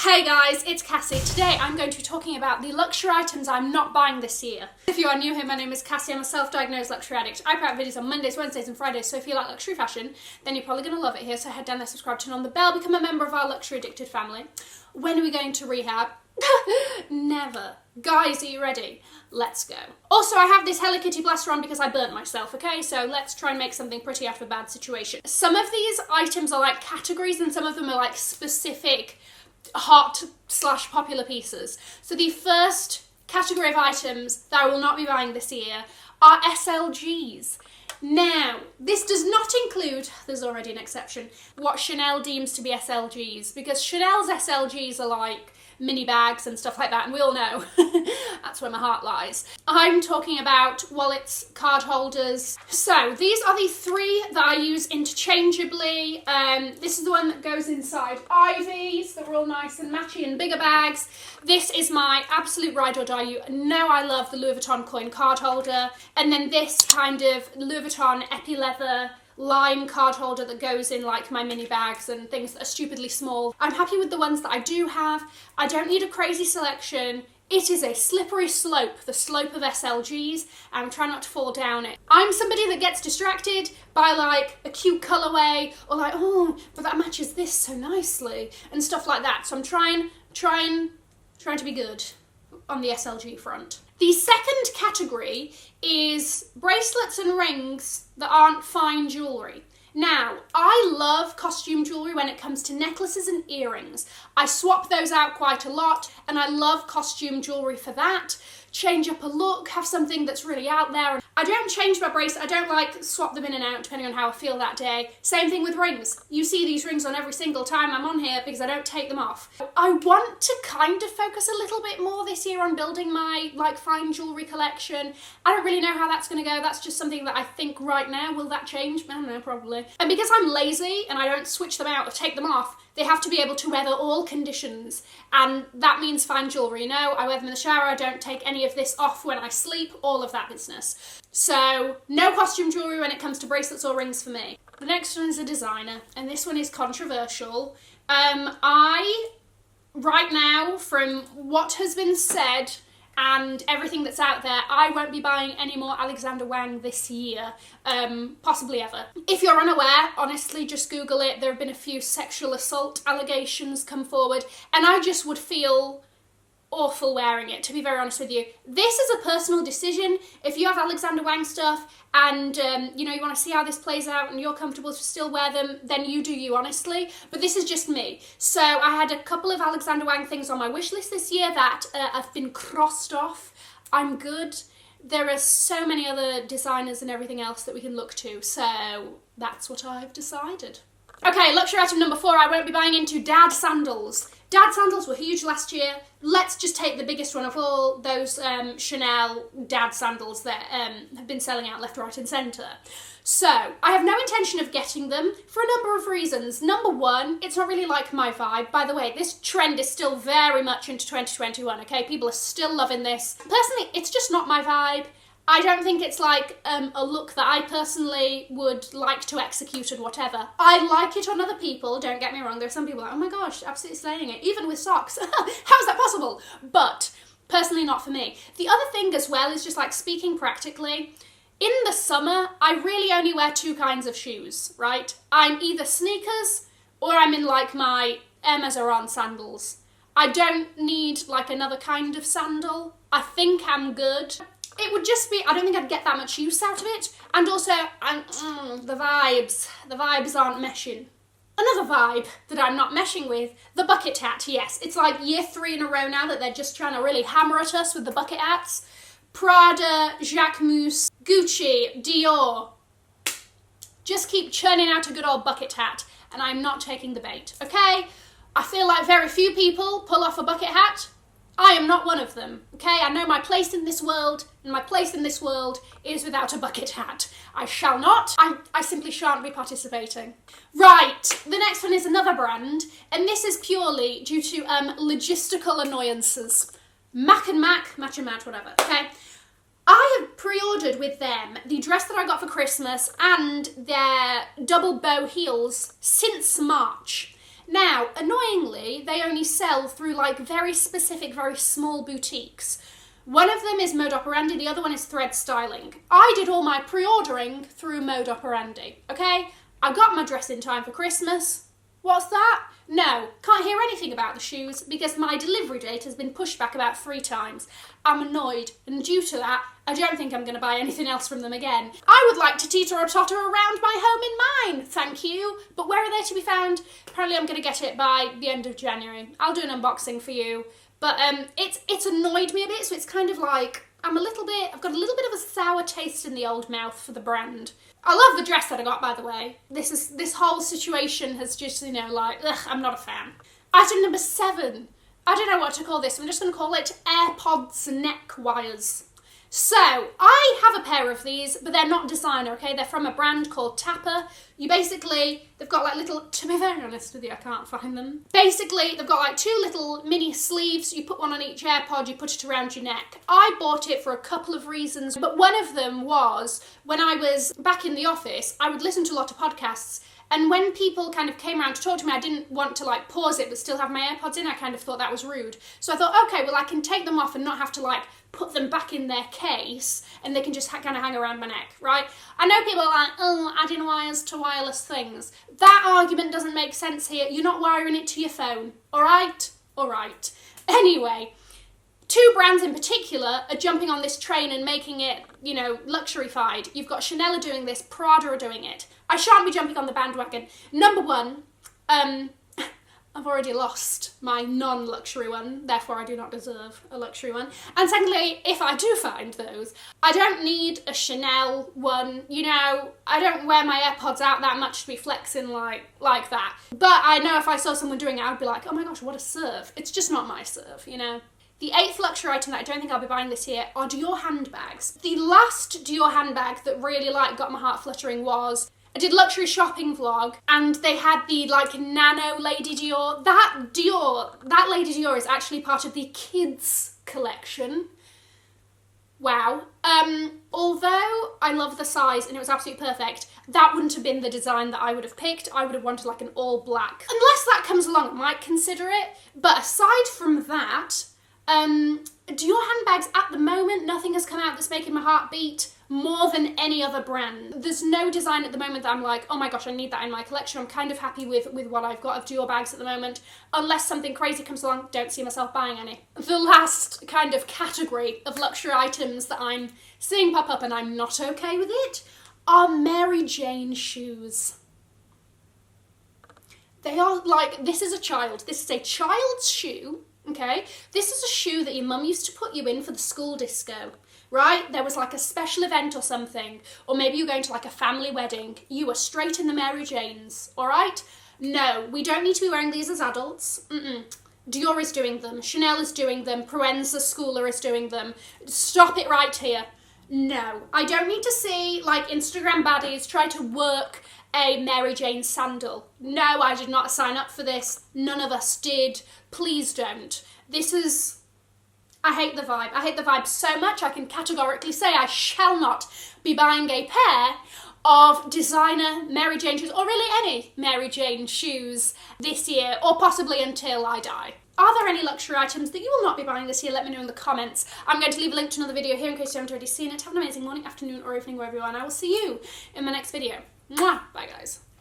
Hey guys, it's Cassie. Today I'm going to be talking about the luxury items I'm not buying this year. If you are new here, my name is Cassie. I'm a self-diagnosed luxury addict. I put out videos on Mondays, Wednesdays and Fridays, so if you like luxury fashion, then you're probably going to love it here. So head down there, subscribe, turn on the bell, become a member of our luxury addicted family. When are we going to rehab? Never. Guys, are you ready? Let's go. Also, I have this Hello Kitty blaster on because I burnt myself, okay? So let's try and make something pretty out of a bad situation. Some of these items are like categories and some of them are like specific hot/popular pieces. So the first category of items that I will not be buying this year are SLGs. Now, this does not include, there's already an exception, what Chanel deems to be SLGs, because Chanel's SLGs are like mini bags and stuff like that, and we all know that's where my heart lies. I'm talking about wallets, card holders. So these are the three that I use interchangeably. This is the one that goes inside Ivy's. They're all nice and matchy and bigger bags. This is my absolute ride or die. You know I love the Louis Vuitton coin card holder. And then this kind of Louis Vuitton epi-leather lime card holder that goes in like my mini bags and things that are stupidly small. I'm happy with the ones that I do have. I don't need a crazy selection. It is a slippery slope, the slope of SLGs, and I'm trying not to fall down it. I'm somebody that gets distracted by like a cute colourway or like, oh, but that matches this so nicely and stuff like that. So I'm trying to be good on the SLG front. The second category is bracelets and rings that aren't fine jewellery. Now, I love costume jewellery when it comes to necklaces and earrings. I swap those out quite a lot, and I love costume jewellery for that. Change up a look, have something that's really out there. I don't change my bracelet, I don't like swap them in and out depending on how I feel that day. Same thing with rings. You see these rings on every single time I'm on here because I don't take them off. I want to kind of focus a little bit more this year on building my like fine jewellery collection. I don't really know how that's going to go. That's just something that I think right now. Will that change? I don't know, probably. And because I'm lazy and I don't switch them out or take them off, they have to be able to weather all conditions, and that means fine jewellery. You know, I wear them in the shower, I don't take any of this off when I sleep, all of that business. So, no costume jewellery when it comes to bracelets or rings for me. The next one is a designer, and this one is controversial. Right now, from what has been said and everything that's out there, I won't be buying any more Alexander Wang this year, possibly ever. If you're unaware, honestly, just Google it. There have been a few sexual assault allegations come forward, and I just would feel awful wearing it, to be very honest with you. This is a personal decision. If you have Alexander Wang stuff and you know, you want to see how this plays out and you're comfortable to still wear them, then you do you, honestly. But this is just me. So I had a couple of Alexander Wang things on my wish list this year that have been crossed off. I'm good. There are so many other designers and everything else that we can look to, so that's what I've decided. Okay, luxury item number 4, I won't be buying into dad sandals. Dad sandals were huge last year. Let's just take the biggest one of all, those Chanel dad sandals that have been selling out left, right and centre. So, I have no intention of getting them for a number of reasons. Number one, it's not really like my vibe. By the way, this trend is still very much into 2021, okay? People are still loving this. Personally, it's just not my vibe. I don't think it's like a look that I personally would like to execute and whatever. I like it on other people, don't get me wrong. There are some people like, oh my gosh, absolutely slaying it, even with socks. How is that possible? But personally not for me. The other thing as well is just like speaking practically. In the summer, I really only wear 2 kinds of shoes, right? I'm either sneakers or I'm in like my Hermes Oran sandals. I don't need like another kind of sandal. I think I'm good. It would just be, I don't think I'd get that much use out of it. And also, the vibes aren't meshing. Another vibe that I'm not meshing with, the bucket hat, yes. It's like year 3 in a row now that they're just trying to really hammer at us with the bucket hats. Prada, Jacquemus, Gucci, Dior. Just keep churning out a good old bucket hat, and I'm not taking the bait, okay? I feel like very few people pull off a bucket hat. I am not one of them, okay? I know my place in this world, and my place in this world is without a bucket hat. I shall not. I simply shan't be participating. Right, the next one is another brand, and this is purely due to logistical annoyances. Mac and Mac, Match and Match, whatever, okay? I have pre-ordered with them the dress that I got for Christmas and their double bow heels since March. Now, annoyingly, they only sell through like very specific, very small boutiques. One of them is Mode Operandi, the other one is Thread Styling. I did all my pre-ordering through Mode Operandi, okay? I got my dress in time for Christmas. What's that? No, can't hear anything about the shoes because my delivery date has been pushed back about 3 times. I'm annoyed, and due to that, I don't think I'm going to buy anything else from them again. I would like to teeter or totter around my home in mine, thank you. But where are they to be found? Apparently I'm going to get it by the end of January. I'll do an unboxing for you. But it's annoyed me a bit, so it's kind of like, I've got a little bit of a sour taste in the old mouth for the brand. I love the dress that I got, by the way. This whole situation has just, you know, like, ugh, I'm not a fan. Item number 7. I don't know what to call this. I'm just going to call it Earpods neck wires. So, I have a pair of these, but they're not designer, okay? They're from a brand called Tapper. They've got like little, to be very honest with you, I can't find them. Basically, they've got like 2 little mini sleeves. You put one on each AirPod, you put it around your neck. I bought it for a couple of reasons, but one of them was when I was back in the office, I would listen to a lot of podcasts. And when people kind of came around to talk to me, I didn't want to like pause it but still have my AirPods in. I kind of thought that was rude. So I thought, okay, well I can take them off and not have to like put them back in their case and they can just kind of hang around my neck, right? I know people are like, oh, adding wires to wireless things. That argument doesn't make sense here. You're not wiring it to your phone, all right? All right. Anyway, 2 brands in particular are jumping on this train and making it, you know, luxury-fied. You've got Chanel are doing this, Prada are doing it. I shan't be jumping on the bandwagon. Number 1, I've already lost my non-luxury one, therefore I do not deserve a luxury one. And secondly, if I do find those, I don't need a Chanel one. You know, I don't wear my AirPods out that much to be flexing like that. But I know if I saw someone doing it, I'd be like, oh my gosh, what a serve. It's just not my serve, you know. The 8th luxury item that I don't think I'll be buying this year are Dior handbags. The last Dior handbag that really like got my heart fluttering was, I did a luxury shopping vlog and they had the like nano Lady Dior. That Lady Dior is actually part of the kids collection. Wow. Although I love the size and it was absolutely perfect, that wouldn't have been the design that I would have picked. I would have wanted like an all black. Unless that comes along, I might consider it. But aside from that, Dior handbags at the moment, nothing has come out that's making my heart beat more than any other brand. There's no design at the moment that I'm like, oh my gosh, I need that in my collection. I'm kind of happy with what I've got of Dior bags at the moment. Unless something crazy comes along, don't see myself buying any. The last kind of category of luxury items that I'm seeing pop up and I'm not okay with it are Mary Jane shoes. They are like, this is a child's shoe. Okay, this is a shoe that your mum used to put you in for the school disco, right? There was like a special event or something, or maybe you're going to like a family wedding. You were straight in the Mary Janes, all right? No, we don't need to be wearing these as adults. Dior is doing them, Chanel is doing them, Proenza Schooler is doing them. Stop it right here. No, I don't need to see like Instagram baddies try to work a Mary Jane sandal. No, I did not sign up for this. None of us did. Please don't. I hate the vibe. I hate the vibe so much I can categorically say I shall not be buying a pair of designer Mary Jane shoes, or really any Mary Jane shoes this year, or possibly until I die. Are there any luxury items that you will not be buying this year? Let me know in the comments. I'm going to leave a link to another video here in case you haven't already seen it. Have an amazing morning, afternoon, or evening wherever you are, and I will see you in my next video. Mwah! Bye guys.